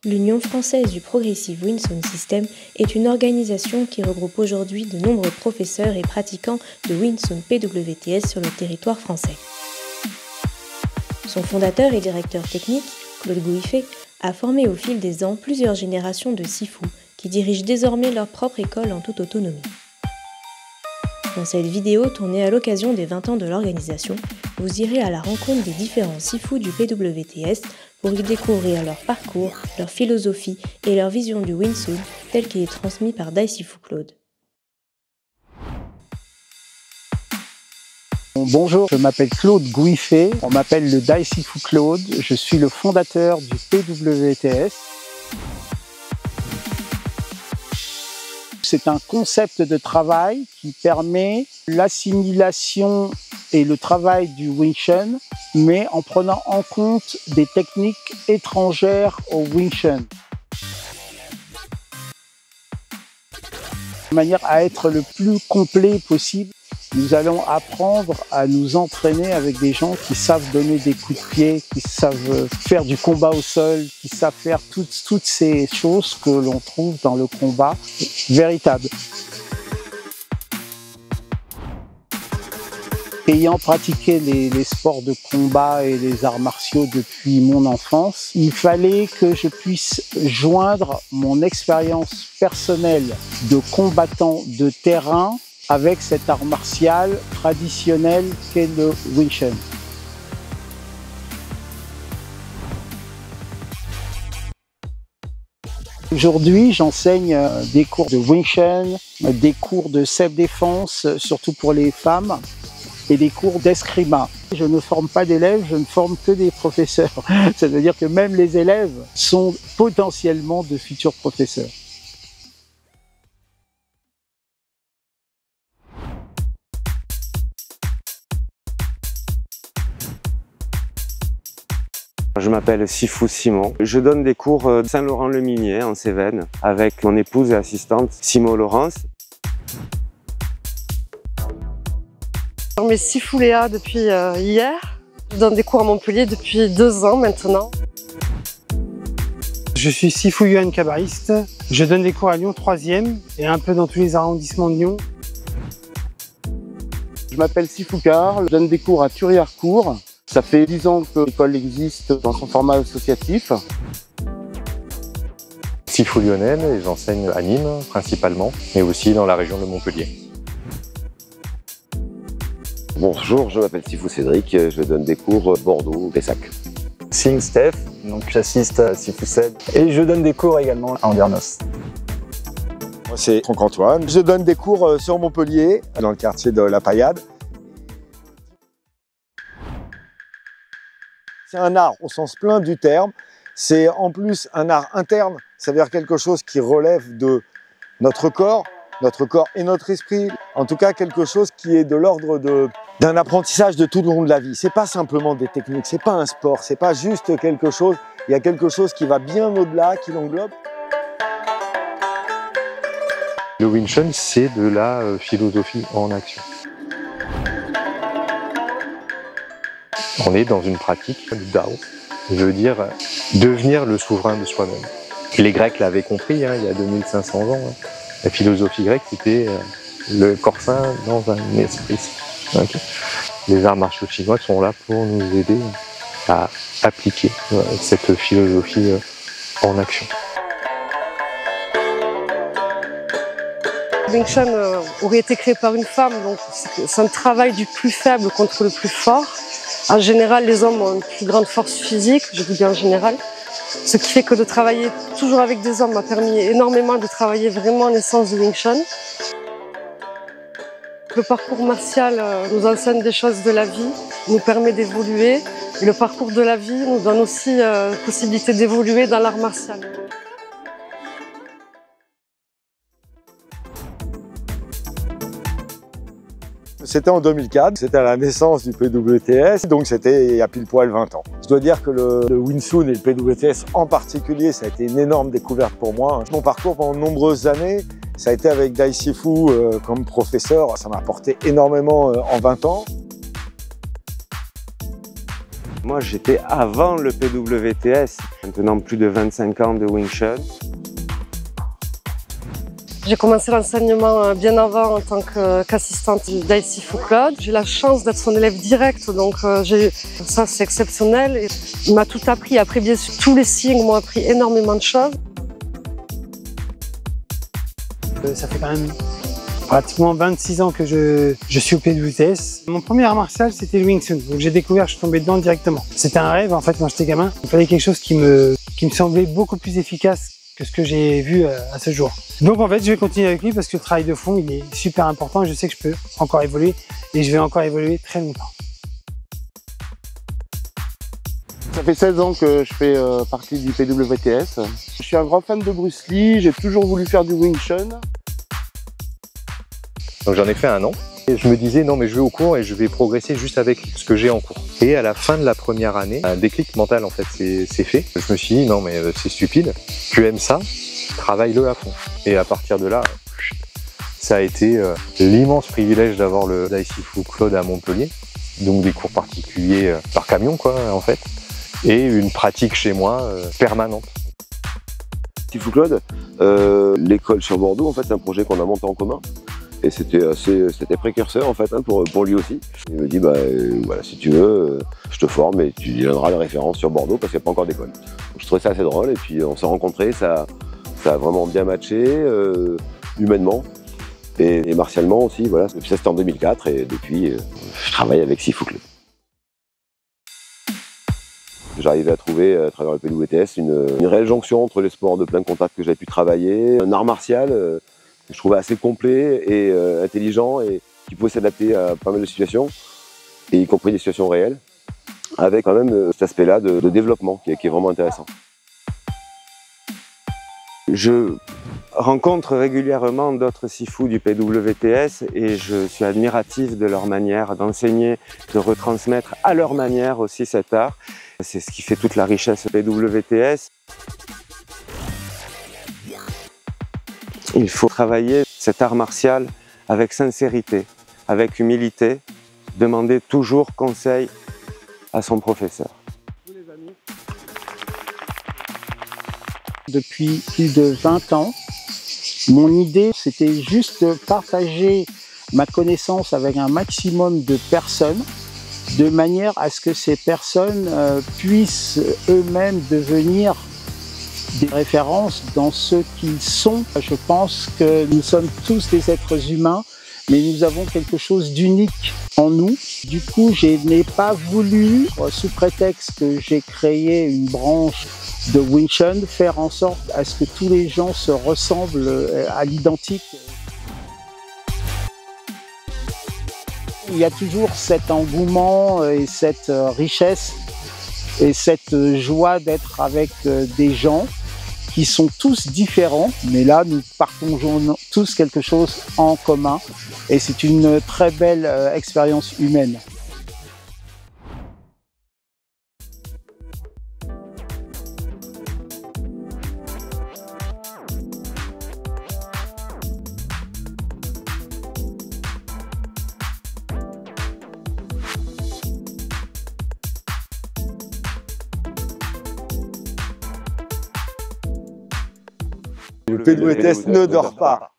L'Union française du Progressive Wing Chun System est une organisation qui regroupe aujourd'hui de nombreux professeurs et pratiquants de Wing Chun PWTS sur le territoire français. Son fondateur et directeur technique, Claude Gouiffé, a formé au fil des ans plusieurs générations de Sifu qui dirigent désormais leur propre école en toute autonomie. Dans cette vidéo tournée à l'occasion des 20 ans de l'organisation, vous irez à la rencontre des différents Sifu du PWTS pour y découvrir leur parcours, leur philosophie et leur vision du Wing Chun tel qu'il est transmis par Dai Sifu Claude. Bonjour, je m'appelle Claude Gouiffé, on m'appelle le Dai Sifu Claude, je suis le fondateur du PWTS. C'est un concept de travail qui permet l'assimilation et le travail du Wing Chun, mais en prenant en compte des techniques étrangères au Wing Chun. De manière à être le plus complet possible, nous allons apprendre à nous entraîner avec des gens qui savent donner des coups de pied, qui savent faire du combat au sol, qui savent faire toutes ces choses que l'on trouve dans le combat véritable. Ayant pratiqué les sports de combat et les arts martiaux depuis mon enfance, il fallait que je puisse joindre mon expérience personnelle de combattant de terrain avec cet art martial traditionnel qu'est le Wing Chun. Aujourd'hui, j'enseigne des cours de Wing Chun, des cours de self-défense, surtout pour les femmes, et des cours d'escrima. Je ne forme pas d'élèves, je ne forme que des professeurs. Ça veut dire que même les élèves sont potentiellement de futurs professeurs. Je m'appelle Sifu Simon. Je donne des cours à Saint-Laurent-le-Minier en Cévennes avec mon épouse et assistante Simon Laurence. Je me Sifu Léa depuis hier. Je donne des cours à Montpellier depuis 2 ans maintenant. Je suis Sifu Yuan cabariste. Je donne des cours à Lyon 3e et un peu dans tous les arrondissements de Lyon. Je m'appelle Sifu Carl, je donne des cours à Thury-Harcourt. Ça fait 10 ans que l'école existe dans son format associatif. Sifu Lionel et j'enseigne à Nîmes principalement, mais aussi dans la région de Montpellier. Bonjour, je m'appelle Sifu Cédric, je donne des cours Bordeaux, Pessac. Sing Steph, donc j'assiste à Sifu Seb et je donne des cours également à Andernos. Moi c'est Franck-Antoine, je donne des cours sur Montpellier, dans le quartier de la Paillade. C'est un art au sens plein du terme, c'est en plus un art interne, ça veut dire quelque chose qui relève de notre corps et notre esprit, en tout cas quelque chose qui est de l'ordre d'un apprentissage de tout le long de la vie. C'est pas simplement des techniques, c'est pas un sport, c'est pas juste quelque chose, il y a quelque chose qui va bien au-delà, qui l'englobe. Le Wing Chun, c'est de la philosophie en action. On est dans une pratique du Dao, je veux dire devenir le souverain de soi-même. Les Grecs l'avaient compris il y a 2500 ans. La philosophie grecque, c'était le corps sain dans un esprit sain. Okay. Les arts martiaux chinois sont là pour nous aider à appliquer cette philosophie en action. Wing Chun aurait été créé par une femme, donc c'est un travail du plus faible contre le plus fort. En général, les hommes ont une plus grande force physique, je dis bien en général. Ce qui fait que de travailler toujours avec des hommes m'a permis énormément de travailler vraiment l'essence du Wing Chun. Le parcours martial nous enseigne des choses de la vie, nous permet d'évoluer. Et le parcours de la vie nous donne aussi la possibilité d'évoluer dans l'art martial. C'était en 2004, c'était à la naissance du PWTS, donc c'était il y a pile poil 20 ans. Je dois dire que le Wing Chun et le PWTS en particulier, ça a été une énorme découverte pour moi. Mon parcours pendant de nombreuses années, ça a été avec Dai Sifu comme professeur, ça m'a apporté énormément en 20 ans. Moi, j'étais avant le PWTS, maintenant plus de 25 ans de Wing Chun. J'ai commencé l'enseignement bien avant en tant qu'assistante d'Ai Sifu Claude. J'ai la chance d'être son élève direct, donc ça c'est exceptionnel. Et il m'a tout appris. Après, bien sûr, tous les signes m'ont appris énormément de choses. Ça fait quand même pratiquement 26 ans que je suis au PWTS. Mon premier art martial, c'était le Wing Chun. Donc j'ai découvert, je suis tombé dedans directement. C'était un rêve en fait quand j'étais gamin. Il fallait quelque chose qui me semblait beaucoup plus efficace que ce que j'ai vu à ce jour. Donc en fait, je vais continuer avec lui parce que le travail de fond, il est super important et je sais que je peux encore évoluer et je vais encore évoluer très longtemps. Ça fait 16 ans que je fais partie du PWTS. Je suis un grand fan de Bruce Lee, j'ai toujours voulu faire du Wing Chun. Donc j'en ai fait 1 an. Et je me disais non mais je vais au cours et je vais progresser juste avec ce que j'ai en cours. Et à la fin de la première année, un déclic mental en fait c'est fait. Je me suis dit non mais c'est stupide, tu aimes ça, travaille-le à fond. Et à partir de là, ça a été l'immense privilège d'avoir le Ai Sifu Claude à Montpellier. Donc des cours particuliers par camion quoi en fait. Et une pratique chez moi permanente. Sifu Claude, l'école sur Bordeaux, en fait, c'est un projet qu'on a monté en commun. Et c'était précurseur en fait pour lui aussi. Il me dit bah voilà, si tu veux, je te forme et tu lui donneras les références sur Bordeaux parce qu'il n'y a pas encore d'école. Je trouvais ça assez drôle et puis on s'est rencontrés, ça a vraiment bien matché humainement et martialement aussi. Voilà, ça c'était en 2004 et depuis je travaille avec Sifu Claude. J'arrivais à trouver à travers le PWTS une réelle jonction entre les sports de plein contact que j'avais pu travailler, un art martial que je trouvais assez complet et intelligent et qui pouvait s'adapter à pas mal de situations, et y compris des situations réelles, avec quand même cet aspect-là de développement qui est vraiment intéressant. Je rencontre régulièrement d'autres Sifu du PWTS et je suis admiratif de leur manière d'enseigner, de retransmettre à leur manière aussi cet art. C'est ce qui fait toute la richesse PWTS. Il faut travailler cet art martial avec sincérité, avec humilité, demander toujours conseil à son professeur. Depuis plus de 20 ans, mon idée c'était juste de partager ma connaissance avec un maximum de personnes de manière à ce que ces personnes puissent eux-mêmes devenir des références dans ce qu'ils sont. Je pense que nous sommes tous des êtres humains, mais nous avons quelque chose d'unique en nous. Du coup, je n'ai pas voulu, sous prétexte que j'ai créé une branche de Wing Chun, faire en sorte à ce que tous les gens se ressemblent à l'identique. Il y a toujours cet engouement et cette richesse et cette joie d'être avec des gens qui sont tous différents, mais là nous partageons tous quelque chose en commun et c'est une très belle expérience humaine. Le PWTS ne dort pas.